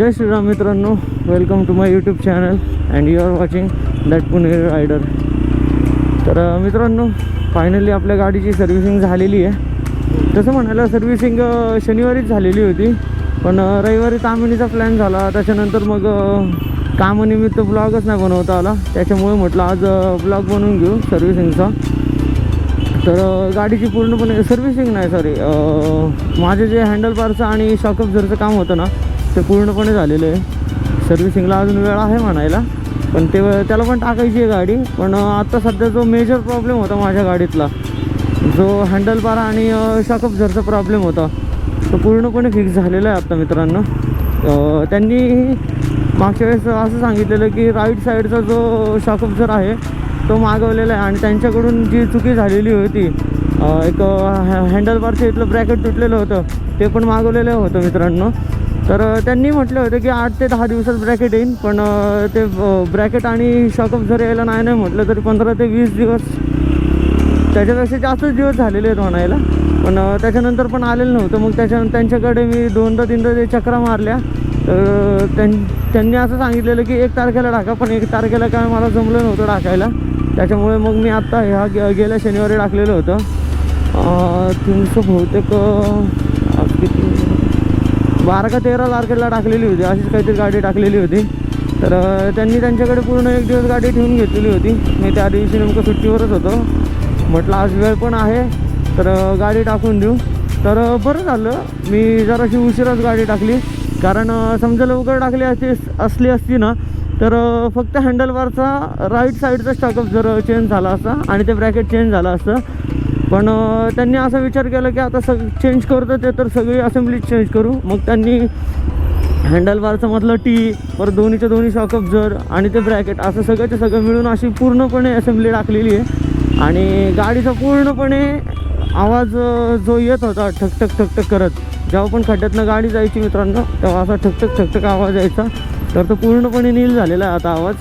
जय श्रीराम मित्रांनो, welcome to my YouTube channel and you are watching that Pune rider. तर मित्रांनो, finally आपल्या गाडीची सर्व्हिसिंग झालेली आहे. तसं म्हणायला सर्व्हिसिंग शनिवारीच झालेली होती, पण रविवारी तामिनीचा प्लॅन झाला. त्याच्यानंतर मग कामानिमित्त ब्लॉगच नाही बनवता आला. त्याच्यामुळे म्हटलं आज ब्लॉग बनवून घेऊ सर्व्हिसिंगचा. तर गाडीची पूर्णपणे सर्व्हिसिंग नाही, सॉरी, माझे जे हँडलबारचं आणि शॉक अब्झर्वरचं काम होतं ना, ते पूर्णपणे झालेलं आहे. सर्व्हिसिंगला अजून वेळ आहे म्हणायला, पण त्याला पण टाकायची आहे गाडी. पण आता सध्या जो मेजर प्रॉब्लेम होता माझ्या गाडीतला, जो हँडलबार आणि शॉक अब्झर्वरचा प्रॉब्लेम होता, तो पूर्णपणे फिक्स झालेला आहे आता मित्रांनो. त्यांनी मागच्या वेळेस असं सांगितलेलं की राईट साईडचा जो शॉक अब्झर्वर आहे तो मागवलेला आहे, आणि त्यांच्याकडून जी चुकी झालेली होती, एक हँडलबारचं इथलं ब्रॅकेट तुटलेलं होतं, ते पण मागवलेलं होतं मित्रांनो. तर त्यांनी म्हटलं होतं की 8 ते 10 दिवसात ब्रॅकेट येईल, पण ते ब्रॅकेट आणि शॉक अब्झर्वर यायला नाही म्हटलं तरी 15 ते 20 दिवस, त्याच्यापेक्षा जास्तच दिवस झालेले आहेत म्हणायला. पण त्याच्यानंतर पण आलेलं नव्हतं. मग त्यांच्याकडे मी 2दा-3दा ते चक्रा मारल्या. तर त्यांनी असं सांगितलेलं की 1 तारखेला टाका, पण 1 तारखेला काय मला जमलं नव्हतं टाकायला. त्याच्यामुळे मग मी आत्ता गेल्या शनिवारी टाकलेलं होतं. 300 बहुतेक 12 का 13 तारखेला टाकलेली होती, अशीच काहीतरी गाडी टाकलेली होती. तर त्यांनी त्यांच्याकडे पूर्ण 1 दिवस गाडी ठेवून घेतलेली होती. मी त्या दिवशी नेमकं सुट्टीवरच होतो. म्हटलं आज वेळ पण आहे, तर गाडी टाकून देऊ. तर बरं झालं मी जराशी उशिराच गाडी टाकली, कारण समजा लवकर टाकली असली ना, तर फक्त हँडलबारचा राईट साईडचा शॉक अब्झर्वर चेंज झाला असता आणि ते ब्रॅकेट चेंज झालं असतं. पण त्यांनी असा विचार केला की आता चेंज करतो ते, तर सगळी असेंब्ली चेंज करू. मग त्यांनी हँडलबारचं मधलं टी, परत दोन्हीच्या दोन्ही शॉक अब्झर्वर आणि ते ब्रॅकेट, असं सगळंच्या सगळं मिळून अशी पूर्णपणे असेंब्ली टाकलेली आहे. आणि गाडीचा पूर्णपणे आवाज जो येत होता ठकठक ठकठक करत, जेव्हा पण खड्ड्यातनं गाडी जायची मित्रांनो, तेव्हा असा ठकठक ठकठक आवाज यायचा. तर तो पूर्णपणे नील झालेला आहे आता आवाज.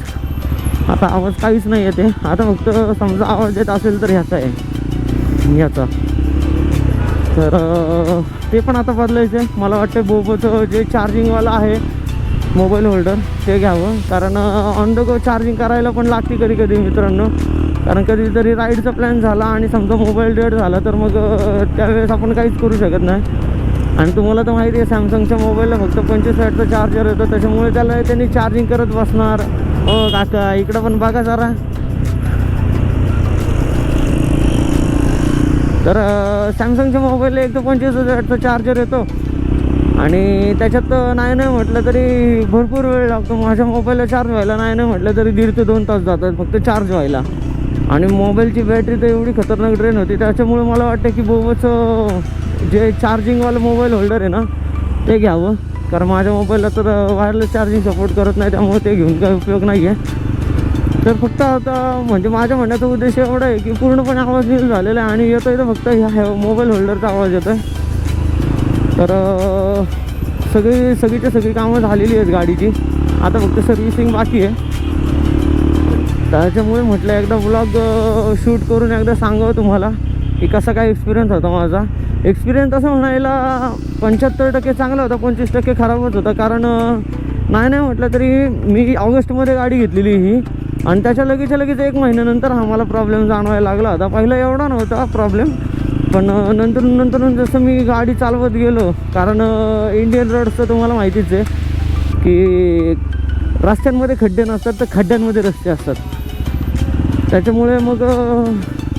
आता आवाज काहीच नाही येते. आता फक्त समजा आवाज येत असेल तर ह्याचा आहे, ह्याचा. तर ते पण आता बदलायचं आहे. मला वाटतं बोबोचं जे चार्जिंगवालं आहे मोबाईल होल्डर, ते घ्यावं. कारण ऑन द गो चार्जिंग करायला पण लागते कधी कधी मित्रांनो. कारण कधीतरी राईडचा प्लॅन झाला आणि समजा मोबाईल डेड झाला, तर मग त्यावेळेस आपण काहीच करू शकत नाही. आणि तुम्हाला तर माहिती आहे, सॅमसंगच्या मोबाईलला फक्त 25 वॅटचं चार्जर येतं, त्याच्यामुळे त्याला त्यांनी चार्जिंग करत बसणार. हो काका, इकडं पण बघा जरा. तर सॅमसंगच्या मोबाईलला एक तर 25 वॅटचं चार्जर येतो, आणि त्याच्यात नाही म्हटलं तरी भरपूर वेळ लागतो. माझ्या मोबाईलला चार्ज व्हायला नाही म्हटलं तरी 1.5 ते 2 तास जातात फक्त चार्ज व्हायला. आणि मोबाईलची बॅटरी तर एवढी खतरनाक ड्रेन होती. त्याच्यामुळे मला वाटतं की बोबोचं जे चार्जिंगवालं मोबाईल होल्डर आहे ना, ते घ्यावं. कारण माझ्या मोबाईलला तर वायरलेस चार्जिंग सपोर्ट करत नाही, त्यामुळे ते घेऊन काही उपयोग नाही आहे. तर फक्त आता म्हणजे माझ्या म्हणण्याचा उद्देश एवढा आहे की पूर्णपणे आवाज नील झालेला आहे, आणि येतो इथं फक्त ह्या मोबाईल होल्डरचा आवाज येतो आहे. तर सगळी कामं झालेली आहेत गाडीची. आता फक्त सर्व्हिसिंग बाकी आहे. त्याच्यामुळे म्हटलं एकदा ब्लॉग शूट करून एकदा सांगावं तुम्हाला की कसा काय एक्सपिरियन्स होता माझा. एक्सपिरियन्स असं म्हणायला 75% चांगला होता, 25% खराबच होता. कारण नाही म्हटलं तरी मी ऑगस्टमध्ये गाडी घेतलेली ही, आणि त्याच्या लगेच 1 महिन्यानंतर हा मला प्रॉब्लेम जाणवायला लागला होता. पहिला एवढा नव्हता प्रॉब्लेम, पण नंतर जसं मी गाडी चालवत गेलो, कारण इंडियन रोड्सचं तुम्हाला माहितीच आहे की रस्त्यांमध्ये खड्डे नसतात, तर खड्ड्यांमध्ये रस्ते असतात. त्याच्यामुळे मग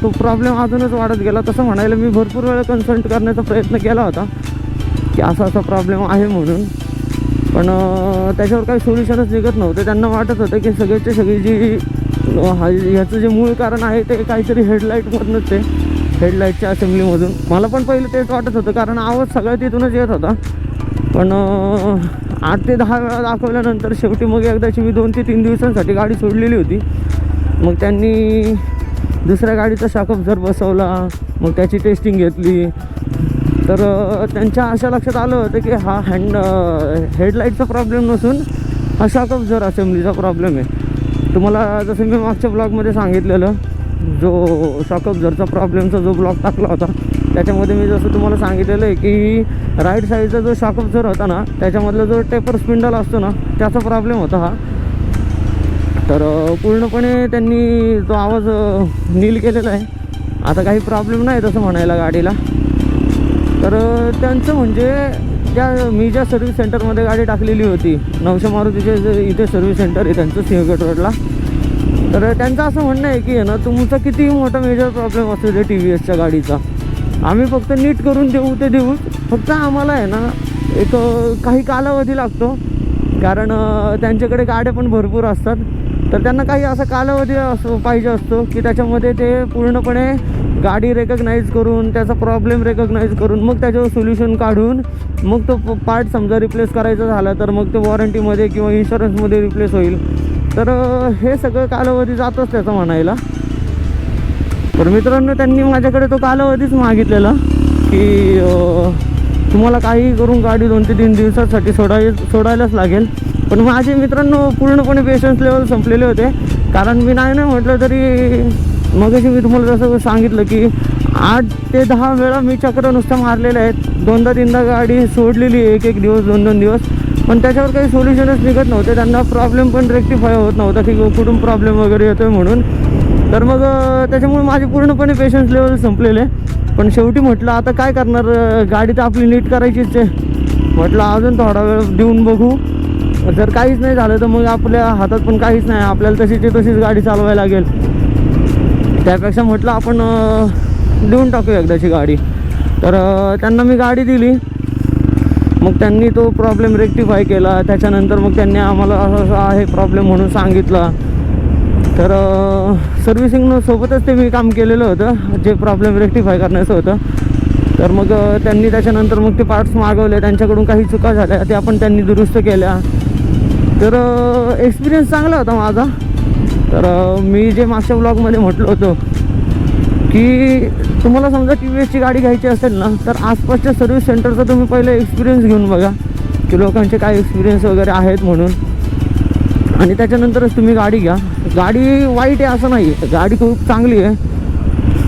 तो प्रॉब्लेम अजूनच वाढत गेला. तसं म्हणायला मी भरपूर वेळा कन्सल्ट करण्याचा प्रयत्न केला होता की असा प्रॉब्लेम आहे म्हणून, पण त्याच्यावर काही सोल्युशनच निघत नव्हतं. त्यांना वाटत होतं की सगळी जी ह्याचं जे मूळ कारण आहे ते काहीतरी हेडलाईटमधूनच आहे, हेडलाईटच्या असेंब्लीमधून. मला पण पहिलं तेच वाटत होतं, कारण आवाज सगळ्या तिथूनच येत होता. पण 8 ते 10 वेळा दाखवल्यानंतर शेवटी मग एकदाची मी 2 ते 3 दिवसांसाठी गाडी सोडलेली होती. मग त्यांनी दुसऱ्या गाडीचा शॉक अब्झर्वर बसवला, मग त्याची टेस्टिंग घेतली. तर त्यांच्या अशा लक्षात आलं होतं की हा हेडलाईटचा प्रॉब्लेम नसून हा शॉक अब्झर्वर असेंब्लीचा प्रॉब्लेम आहे. तुम्हाला जसं मी मागच्या ब्लॉगमध्ये सांगितलेलं, जो शॉक अब्झर्वरचा प्रॉब्लेमचा जो ब्लॉग टाकला होता, त्याच्यामध्ये मी जसं तुम्हाला सांगितलेलं आहे की राईट साईडचा जो शॉक ऑब्झर्वर होता ना, त्याच्यामधला जो टेपर स्पिंडल असतो ना, त्याचा प्रॉब्लेम होता हा. तर पूर्णपणे त्यांनी तो आवाज नील केलेला आहे. आता काही प्रॉब्लेम नाही तसं म्हणायला गाडीला. तर त्यांचं म्हणजे मी ज्या सर्व्हिस सेंटरमध्ये गाडी टाकलेली होती, नवशा मारुतीचे इथे सर्व्हिस सेंटर आहे त्यांचं सिंहगड रोडला. तर त्यांचं असं म्हणणं आहे की ना, तुमचा कितीही मोठा मेजर प्रॉब्लेम असतो ते TVSच्या गाडीचा, आम्ही फक्त नीट करून देऊ ते देऊ, फक्त आम्हाला आहे ना एक काही कालावधी लागतो. कारण त्यांच्याकडे गाड्या पण भरपूर असतात. तर त्यांना काही असा कालावधी पाहिजे असतो की त्याच्यामध्ये ते पूर्णपणे गाडी रेकग्नाईज करून, त्याचा प्रॉब्लेम रेकग्नाईज करून, मग त्याच्यावर सोल्युशन काढून, मग तो पार्ट समजा रिप्लेस करायचा झाला तर मग ते वॉरंटीमध्ये किंवा इन्शुरन्समध्ये रिप्लेस होईल. तर हे सगळं कालावधी जातोच त्याचा म्हणायला. तर मित्रांनो, त्यांनी माझ्याकडे तो कालावधीच मागितलेला की तुम्हाला काही करून गाडी 2 ते 3 दिवसासाठी सोडायलाच लागेल. पण माझे मित्रांनो पूर्णपणे पेशन्स लेवल संपलेले होते. कारण मी नाही म्हटलं तरी मगाशी मी तुम्हाला जसं सांगितलं की 8 ते 10 वेळा मी चक्र नुसतं मारलेले आहेत. 2दा-3दा गाडी सोडलेली, एक दिवस 2 दिवस, पण त्याच्यावर काही सोल्युशनच निघत नव्हते. त्यांना प्रॉब्लेम पण रेक्टिफाय होत नव्हता की कुठून प्रॉब्लेम वगैरे येतो आहे म्हणून. तर मग त्याच्यामुळे माझे पूर्णपणे पेशन्स लेवल संपलेले. पण शेवटी म्हटलं आता काय करणार, गाडी तर आपली नीट करायचीच आहे. म्हटलं अजून थोडा वेळ देऊन बघू, जर काहीच नाही झालं तर मग आपल्या हातात पण काहीच नाही, आपल्याला तशीच गाडी चालवायला लागेल. त्यापेक्षा म्हटलं आपण देऊन टाकू एकदाची गाडी. तर त्यांना मी गाडी दिली. मग त्यांनी तो प्रॉब्लेम रेक्टिफाय केला. त्याच्यानंतर मग त्यांनी आम्हाला असं आहे प्रॉब्लेम म्हणून सांगितला. तर सर्व्हिसिंग सोबतच ते मी काम केलेलं होतं जे प्रॉब्लेम रेक्टिफाय करण्याचं होतं. तर मग त्यांनी त्याच्यानंतर मग ते पार्ट्स मागवले. त्यांच्याकडून काही चुका झाल्या त्या पण त्यांनी दुरुस्त केल्या. तर एक्सपिरियन्स चांगला होता माझा. तर मी जे मागच्या ब्लॉगमध्ये म्हटलं होतं की तुम्हाला समजा TVSची गाडी घ्यायची असेल ना, तर आसपासच्या सर्व्हिस सेंटरचा तुम्ही पहिले एक्सपिरियन्स घेऊन बघा की लोकांचे काय एक्सपिरियन्स वगैरे आहेत म्हणून, आणि त्याच्यानंतरच तुम्ही गाडी घ्या. गाडी वाईट आहे असं नाही, गाडी खूप चांगली आहे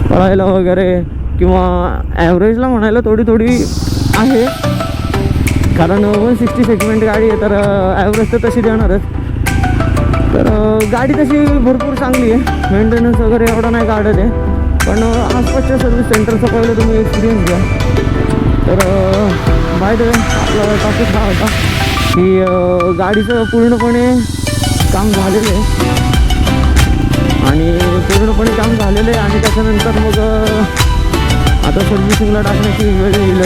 पळायला वगैरे, किंवा ॲव्हरेजला म्हणायला थोडी आहे. कारण 160 सेगमेंट गाडी आहे, तर ॲव्हरेज तर तशी देणारच. तर गाडी तशी भरपूर चांगली आहे, मेंटेनन्स वगैरे एवढा नाही काढत आहे. पण आसपासच्या सर्व्हिस सेंटरचा पहिलं तुम्ही एक्सपिरियन्स घ्या. तर बाय द वे आपला टॉपिक हा होता की गाडीचं पूर्णपणे काम झालेलं आहे, आणि पूर्णपणे काम झालेलं आहे. आणि त्याच्यानंतर मग आता सर्व्हिसिंगला टाकण्याची वेळ येईल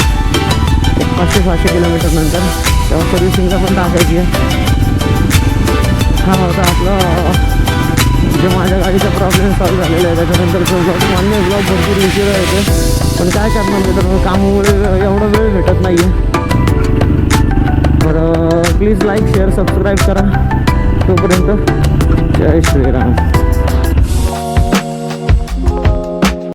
500-600 किलोमीटर नंतर, तेव्हा सर्व्हिसिंगला पण टाकायची आहे. हा होता आपला जे माझ्या गाडीचा प्रॉब्लेम सॉल्व झालेला आहे. त्याच्यानंतर मान्य ब्लॉग भरपूर विचार येते, पण काय करणार तर कामामुळे एवढा वेळ भेटत नाही आहे. तर प्लीज लाईक, शेअर, सबस्क्राईब करा. तोपर्यंत जय श्रीराम.